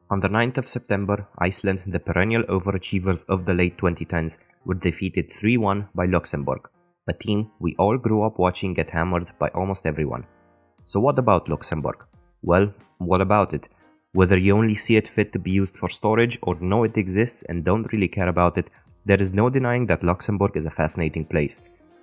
On the 9th of September, Iceland, the perennial overachievers of the late 2010s, were defeated 3-1 by Luxembourg, a team we all grew up watching get hammered by almost everyone. So what about Luxembourg? Well, what about it? Whether you only see it fit to be used for storage or know it exists and don't really care about it, there is no denying that Luxembourg is a fascinating place.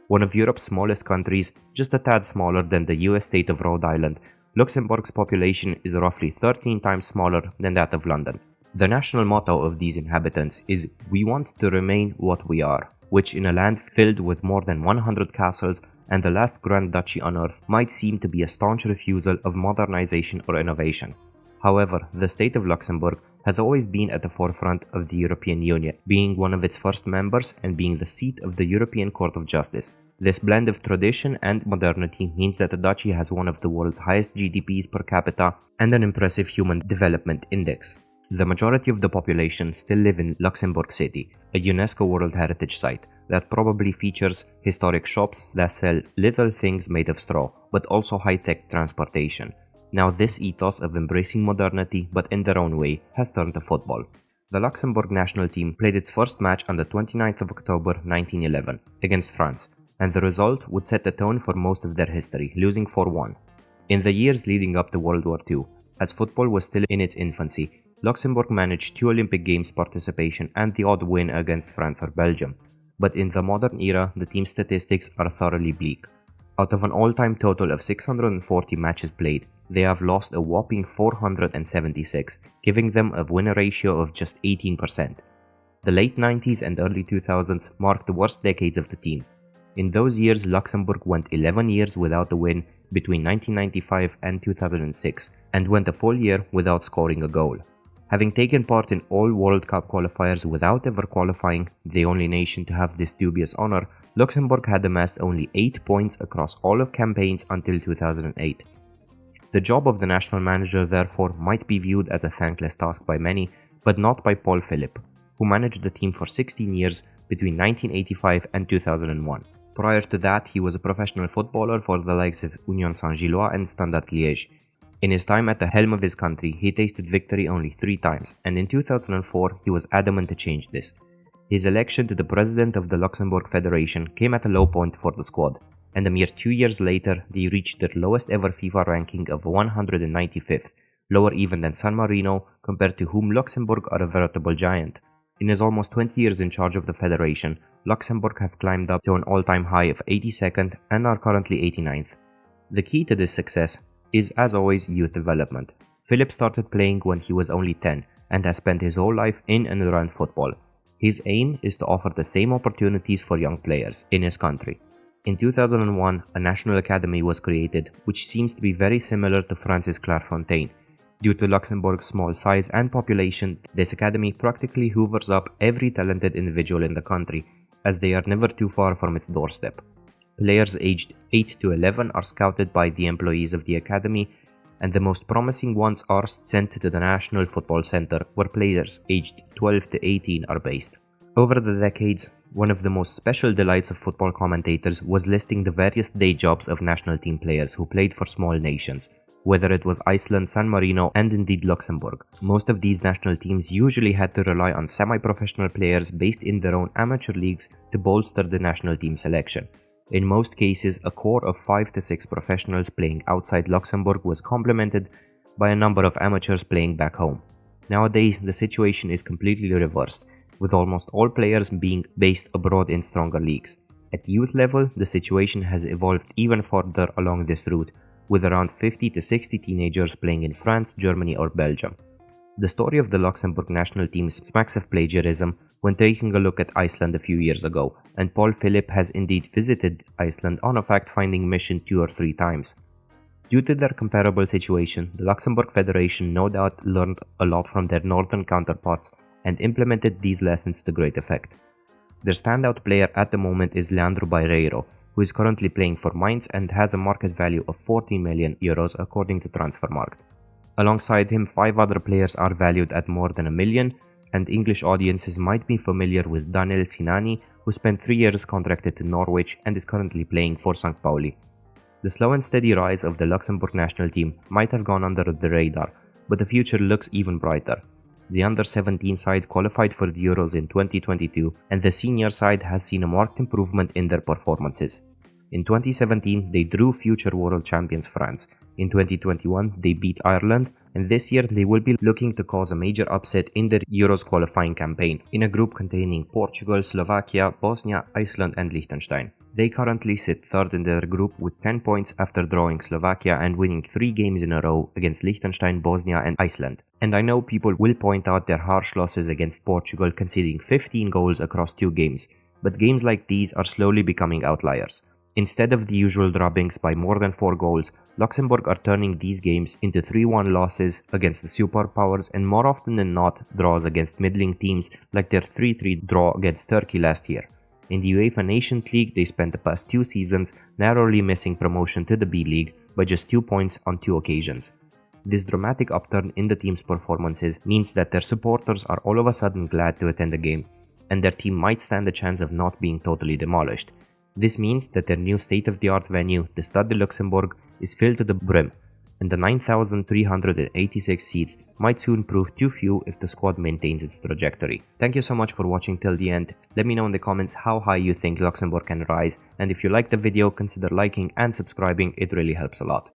One of Europe's smallest countries, just a tad smaller than the US state of Rhode Island, Luxembourg's population is roughly 13 times smaller than that of London. The national motto of these inhabitants is "We want to remain what we are," which in a land filled with more than 100 castles and the last Grand Duchy on earth might seem to be a staunch refusal of modernization or innovation. However, the state of Luxembourg has always been at the forefront of the European Union, being one of its first members and being the seat of the European Court of Justice. This blend of tradition and modernity means that the duchy has one of the world's highest GDPs per capita and an impressive Human Development Index. The majority of the population still live in Luxembourg City, a UNESCO World Heritage Site that probably features historic shops that sell little things made of straw, but also high-tech transportation. Now this ethos of embracing modernity, but in their own way, has turned to football. The Luxembourg national team played its first match on the 29th of October 1911 against France, and the result would set the tone for most of their history, losing 4-1. In the years leading up to World War II, as football was still in its infancy, Luxembourg managed 2 Olympic Games participation and the odd win against France or Belgium. But in the modern era, the team's statistics are thoroughly bleak. Out of an all-time total of 640 matches played, they have lost a whopping 476, giving them a winner ratio of just 18%. The late 90s and early 2000s marked the worst decades of the team. In those years, Luxembourg went 11 years without a win between 1995 and 2006, and went a full year without scoring a goal. Having taken part in all World Cup qualifiers without ever qualifying, the only nation to have this dubious honor, Luxembourg had amassed only 8 points across all of campaigns until 2008. The job of the national manager therefore might be viewed as a thankless task by many, but not by Paul Philippe, who managed the team for 16 years between 1985 and 2001. Prior to that, he was a professional footballer for the likes of Union Saint-Gilloise and Standard Liège. In his time at the helm of his country, he tasted victory only 3 times, and in 2004 he was adamant to change this. His election to the president of the Luxembourg Federation came at a low point for the squad, and a mere 2 years later they reached their lowest ever FIFA ranking of 195th, lower even than San Marino, compared to whom Luxembourg are a veritable giant. In his almost 20 years in charge of the federation, Luxembourg have climbed up to an all-time high of 82nd and are currently 89th. The key to this success is, as always, youth development. Philippe started playing when he was only 10 and has spent his whole life in and around football. His aim is to offer the same opportunities for young players in his country. In 2001, a national academy was created, which seems to be very similar to France's Clairefontaine. Due to Luxembourg's small size and population, this academy practically hoovers up every talented individual in the country, as they are never too far from its doorstep. Players aged 8 to 11 are scouted by the employees of the academy, and the most promising ones are sent to the National Football Center, where players aged 12 to 18 are based. Over the decades, one of the most special delights of football commentators was listing the various day jobs of national team players who played for small nations, whether it was Iceland, San Marino, and indeed Luxembourg. Most of these national teams usually had to rely on semi-professional players based in their own amateur leagues to bolster the national team selection. In most cases, a core of 5 to 6 professionals playing outside Luxembourg was complemented by a number of amateurs playing back home. Nowadays, the situation is completely reversed, with almost all players being based abroad in stronger leagues. At youth level, the situation has evolved even further along this route, with around 50 to 60 teenagers playing in France, Germany or Belgium. The story of the Luxembourg national team smacks of plagiarism when taking a look at Iceland a few years ago, and Paul Philippe has indeed visited Iceland on a fact-finding mission 2 or 3 times. Due to their comparable situation, the Luxembourg Federation no doubt learned a lot from their northern counterparts and implemented these lessons to great effect. Their standout player at the moment is Leandro Barreiro, who is currently playing for Mainz and has a market value of 14 million euros according to Transfermarkt. Alongside him, 5 other players are valued at more than $1 million, and English audiences might be familiar with Daniel Sinani, who spent 3 years contracted to Norwich and is currently playing for St. Pauli. The slow and steady rise of the Luxembourg national team might have gone under the radar, but the future looks even brighter. the under-17 side qualified for the Euros in 2022, and the senior side has seen a marked improvement in their performances. In 2017, they drew future world champions France. In 2021, they beat Ireland, and this year they will be looking to cause a major upset in their Euros qualifying campaign, in a group containing Portugal, Slovakia, Bosnia, Iceland and Liechtenstein. They currently sit third in their group with 10 points after drawing Slovakia and winning 3 games in a row against Liechtenstein, Bosnia and Iceland. And I know people will point out their harsh losses against Portugal, conceding 15 goals across 2 games, but games like these are slowly becoming outliers. Instead of the usual drubbings by more than 4 goals, Luxembourg are turning these games into 3-1 losses against the superpowers and more often than not draws against middling teams like their 3-3 draw against Turkey last year. In the UEFA Nations League, they spent the past 2 seasons narrowly missing promotion to the B League by just 2 points on 2 occasions. This dramatic upturn in the team's performances means that their supporters are all of a sudden glad to attend the game, and their team might stand a chance of not being totally demolished. This means that their new state-of-the-art venue, the Stade de Luxembourg, is filled to the brim, and the 9,386 seats might soon prove too few if the squad maintains its trajectory. Thank you so much for watching till the end. Let me know in the comments how high you think Luxembourg can rise, and if you liked the video, consider liking and subscribing, it really helps a lot.